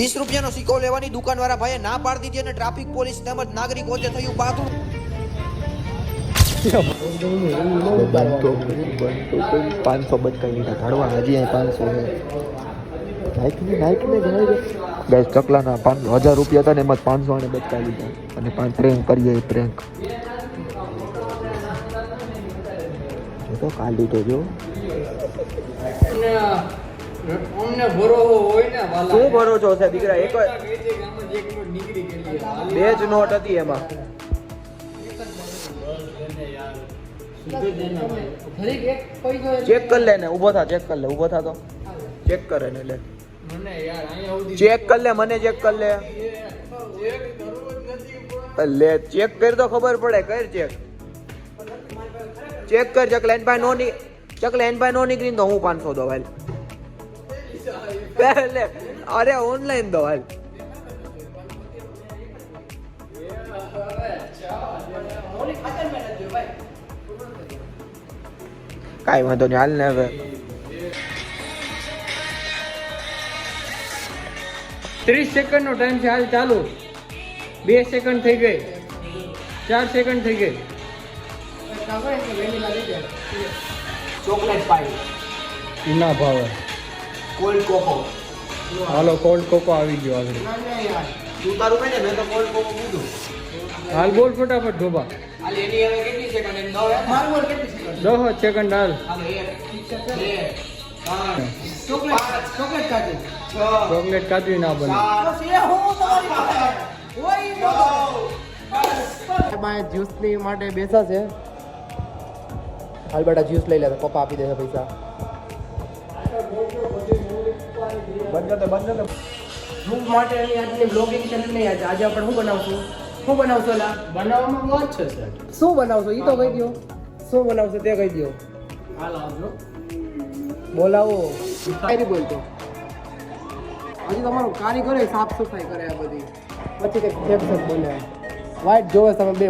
20 રૂપિયાનો સિક્કો લેવાની દુકાનવાળા ભાઈએ ના પાડી દીધી અને ટ્રાફિક પોલીસ તેમજ નાગરિક વચ્ચે થયું બાથરૂમ. 500 બચકાઈ લીધા ઢાળવા હજી 500 છે ગાઈસ ચકલાના 1000 રૂપિયા હતા ને એમાં 500 ને બચકાઈ લીધા અને પ્રેન્ક કરીએ પ્રેન્ક તો કાલી તો જો અમને ભરોસો હોય ને વાલા શું ભરોસો છે દીકરા એક બે જ નોટ હતી એમાં ચેક કર લે ને ઊભો થા ચેક કર લે ઊભો થા તો ચેક કરે ને લે ચેક કર લે મને ચેક કર લે લે ચેક કર તો ખબર પડે કર ચેક કર ચકલા એન પાસે નો નીકળી તો હું 500 દો હાલ પહેલે અરે ઓનલાઈન દો હાલ કાઈ વાંધો નહીં હાલ ને હવે 30 સેકન્ડ નો ટાઈમ છે હાલ ચાલુ 2 સેકન્ડ થઈ ગઈ 4 સેકન્ડ થઈ ગઈ ચોકલેટ પાઈ ના ભાવે કોલ્ડ કોકો હાલો કોલ્ડ કોકો આવી ગયો આગળ તું તારું કહે ને મેં તો કોલ્ડ કોકો કીધું હાલ બોલ ફટાફટ ધોબા હાલ એની હવે કેટલી સેકન્ડ એમ 9 મારું બોલ કેટલી સેકન્ડ 10 સેકન્ડ હાલ હાલો 1 2 3 ચોકલેટ કાઢી ચોકલેટ કાઢવી ના બને જ્યુસ ની માટે બેસા છે હાલ બેટા જ્યુસ લઈ લે તો પપ્પા આપી દેશે પૈસા હું માટે આજની બ્લોગિંગ ચેનલ નહીં આજે આપણે શું બનાવશું લા બનાવવામાં વાત છે સર શું બનાવશો એ તો કહી દો શું બનાવશો તે કહી દો હાલ આવજો બોલાવો કાંઈ બોલતો હજી તમારો કારીગર સાફ સફાઈ કરે આ બધી પછી કંઈક ફેફસત બોલે વાઈટ જોવે તમે બે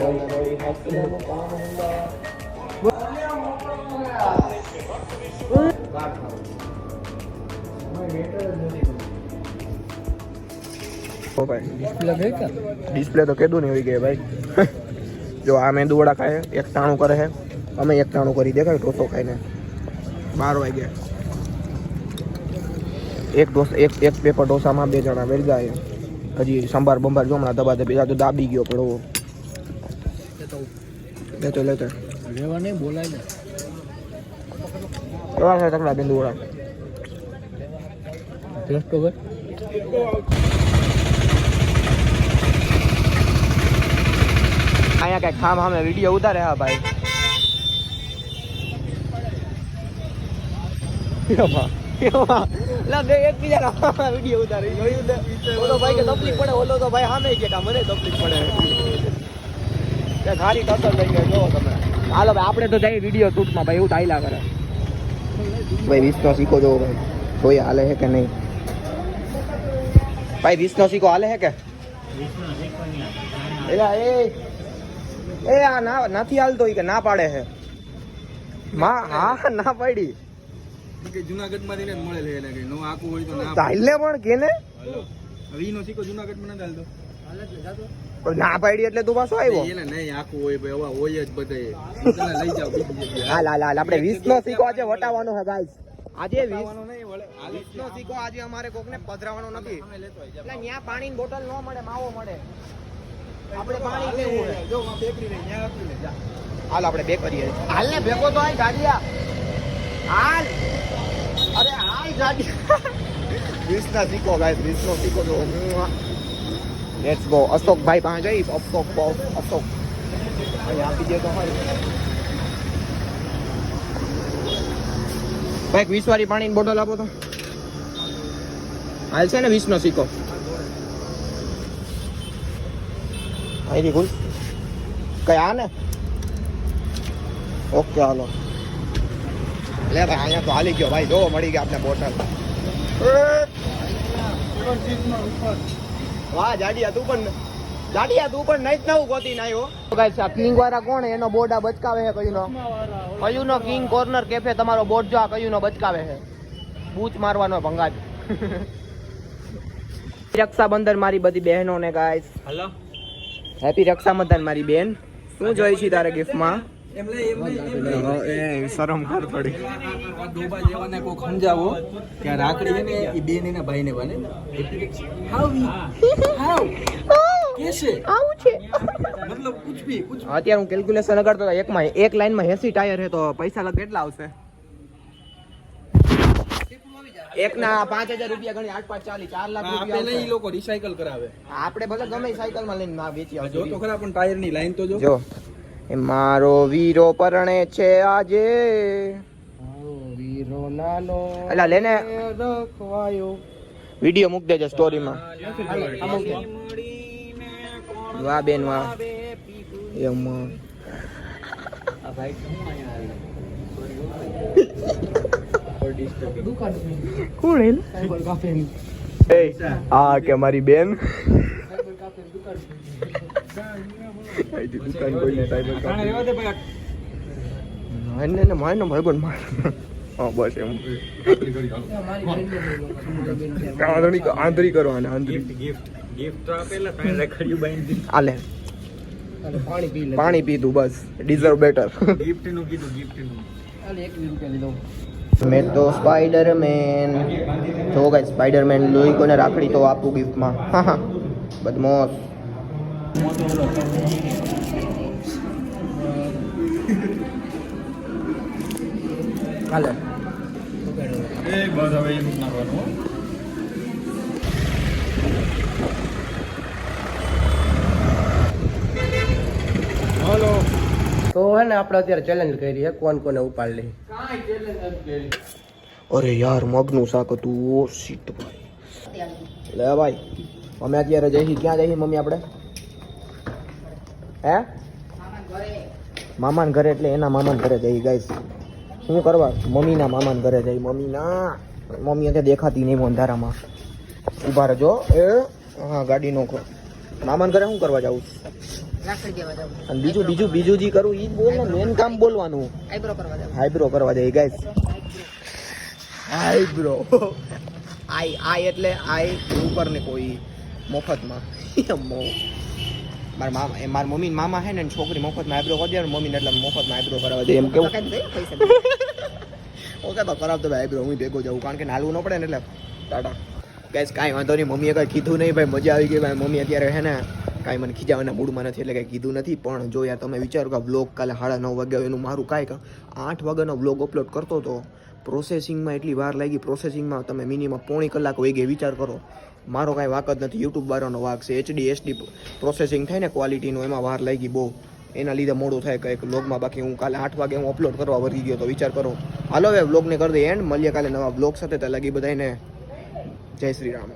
ડિસ્પ્લે તો કેદું નહીં હોય ગઈ ભાઈ જો આ મેંદુ વડા ખાય એક ટાણું કરે છે અમે એક ટાણું કરી દેખાય ઢોસો ખાઈને 12 વાગ્યા એક પેપર ઢોસામાં 2 જણા વેરી જાય હજી સંભાર બંભાર જો હમણાં દબા દબી તો દાબી ગયો પડવો લેતો રેવા નહીં બોલાય ને કેવા છે તકડા મેંદુ વડા ટેસ્ટ ખબર અહીંયા કઈ ખામ સામે વિડીયો ઉતારે હા ભાઈ એકબીજા વિડીયો ઉતારે ઓલો ભાઈ કે તકલીફ પડે ઓલો તો ભાઈ સામે કે મને તકલીફ પડે ખારી ટક્કર થઈ ગઈ જો તમે હાલો ભાઈ આપણે તો જઈએ વિડીયો શૂટમાં ભાઈ એવું તાઈલા કરે ભાઈ 20 નો સિક્કો જોવો ભાઈ કોઈ હાલે છે કે નહીં ભાઈ 20 નો સિક્કો હાલે છે કે એ આ ના નથી હાલતો કે ના પાડે છે હા ના પાડી કે જુનાગઢ માંથી ને મળે લે કે નો આકુ હોય તો ના ચાલે પણ કેને હવે નો સિક્કો જુનાગઢ માં ના ચાલતો ના પાડી એટલે તું પાછો આવ્યો એને નહીં આકુ હોય ભાઈ હવે હોય જ બધે લઈ જાવ બીજી જગ્યાએ હાલ આપણે 20 નો સિક્કો આજે વટાવવાનો છે ગાઈસ આજે 20 નો સિક્કો આજે અમારે કોકને પધરાવવાનો નથી એટલે ન્યા પાણીની બોટલ ન મળે માવો મળે આપણે પાણી પીવું છે જો પેપરી ને ન્યા આપી લે જા હાલ આપણે બે કરીએ હાલ ને ભેગો તો આય ગાડિયા હાલ અરે હાલ ગાડિયા 20 ના સિક્કો ગાઈસ 20 નો સિક્કો જો લેટ્સ ગો અશોક ભાઈ પાસે જઈ અશોક અહીં આપી દે તો હોય ભાઈ 20 વાળી પાણીની બોટલ આપો તો હાલ છે ને 20 નો સિક્કો અહીંથી ખુશ કઈ આ ને ઓકે હાલો લે ભાઈ અહીંયા તો હાલી ગયો ભાઈ જો મળી ગયા આપણે બોટલ વાહ જાડિયા તું પણ નહીં નવું ગોતી નાયો ગાઈસ આ કિંગ વાળા કોણ એનો બોર્ડ આ બચકાવે છે કયુંનો કિંગ કોર્નર કેફે તમારો બોર્ડ જો આ કયુંનો બચકાવે છે બૂચ મારવાનો ભંગાજ રક્ષાબંધન મારી બધી બહેનોને ગાઈસ. હલો હેપી રક્ષાબંધન મારી બેન. શું જોઈ છે તારે ગિફ્ટમાં? એમ નહીં એ શરમ કર પડી. આ ડોબા જેવાને કોક સમજાવો કે આ રાખડી છે ને એ બેન એના ભાઈને બને હાઉ કેસે આવું છે મતલબ કુછ ભી અત્યારે હું કેલ્ક્યુલેશન કરતો હતો, એક લાઈનમાં 80 ટાયર છે તો પૈસા કેટલા આવશે? એકના 5000 રૂપિયા ગણી 8 5 40 4 લાખ આપે રૂપિયા નહીં, ઈ લોકો રિસાયકલ કરાવે. આપણે ભલે ગમે સાયકલમાં લઈને ના વેચી જો આવજો. તો ખરા પણ ટાયર ની લાઈન તો જો. જો એ મારો વીરો પરણે છે આજે. વીરો નાનો અલા લેને રખવાયો. વિડિયો મૂક દેજો સ્ટોરીમાં. વાહ બેન વાહ. એમ કોણ હે? સાયબર કાફેની. એ આ કે મારી બેન સાયબર કાફેની દુકાન. દુકાન કોઈને સાયબર કાણે રહેવા દે ભાઈ. ને મારનો ભાઈ બોલ માર. હા બસ એમ મારી બેનને લઈ લો. આંધળી કરો આને આંધળી. ગિફ્ટ તો આપેલા કાણે રાખડીયું બાંધી આલે અને પાણી પી લે. પાણી પીધું બસ ડિઝર્વ બેટર. ગિફ્ટ નું કીધું ગિફ્ટ નું. અને 21 રૂપિયા લીધો. મેં તો સ્પાઈડરમેન જો ગાઈસ સ્પાઈડરમેન લોહી કોને રાખડી તો આપું ગિફ્ટમાં. હા હા બદમોસ. હાલે એ બસ હવે એ મૂક નાખવાનું. તો હે ને આપણે અત્યારે ચેલેન્જ કરી છે કોણ કોને ઉપાડ લે. અરે યાર મગનું શાક હતું. ઓ શીટ ભાઈ. લે ભાઈ અમે અત્યારે જઈશું ક્યાં જઈશું મમ્મી આપણે? હે મામાના ઘરે એટલે એના મામાના ઘરે જઈ ગાઈસ. શું કરવા? મમ્મીના મામાના ઘરે જઈ. મમ્મી અત્યારે દેખાતી નહીં અંધારામાં. ઊભા રહેજો. એ હા ગાડી નો મામાના ઘરે શું કરવા જાવું? અને બીજું જી કરું ઈ જ બોલ ને. મેન કામ બોલવાનું. આઈબ્રો કરવા જાય ગાઈસ. આઈબ્રો આઈ એટલે આઈ ઉપર ને કોઈ મફતમાં. મારા મમ્મી મામા હે ને છોકરી મફતમાં આઈબ્રો કરી દે ને મમ્મીને એટલે મફતમાં આઈબ્રો કરાવવા દે એમ કેવું. ઓકે તો કરાવતો ભાઈ આઈબ્રો હું ભેગો જાઉં કારણ કે નાલવું ન પડે ને એટલે ટાટા. ગાઈસ કાંઈ વાંધો નહીં. મમ્મીએ કાંઈ કીધું નહીં ભાઈ. મજા આવી ગઈ ભાઈ. મમ્મી અત્યારે હે ને કાંઈ મને ખીજાવાના મૂડમાં નથી એટલે કાંઈ કીધું નથી. પણ જો યાર તમે વિચારો કે વ્લોગ કાલે 9:30 વાગ્યા એનું મારું કાંઈ 8 વાગ્યાનો વ્લોગ અપલોડ કરતો હતો. પ્રોસેસિંગમાં એટલી વાર લાગી. પ્રોસેસિંગમાં તમે મિનિમમ પોણી કલાક વહી ગઈ. વિચાર કરો. મારો કાંઈ વાક જ નથી. યુટ્યુબ વાળાનો વાક છે. HD પ્રોસેસિંગ થાય ને ક્વોલિટીનું એમાં વાર લાગી બહુ. એના લીધે મોડું થાય કંઈક વ્લોગમાં. બાકી હું કાલે 8 વાગે હું અપલોડ કરવા વળી ગયો તો વિચાર કરો. હાલો હવે વ્લોગને કરી દઈએ એન્ડ. મળીએ કાલે નવા વ્લોગ સાથે. ત્યાં લાગી બધાને જય શ્રી રામ.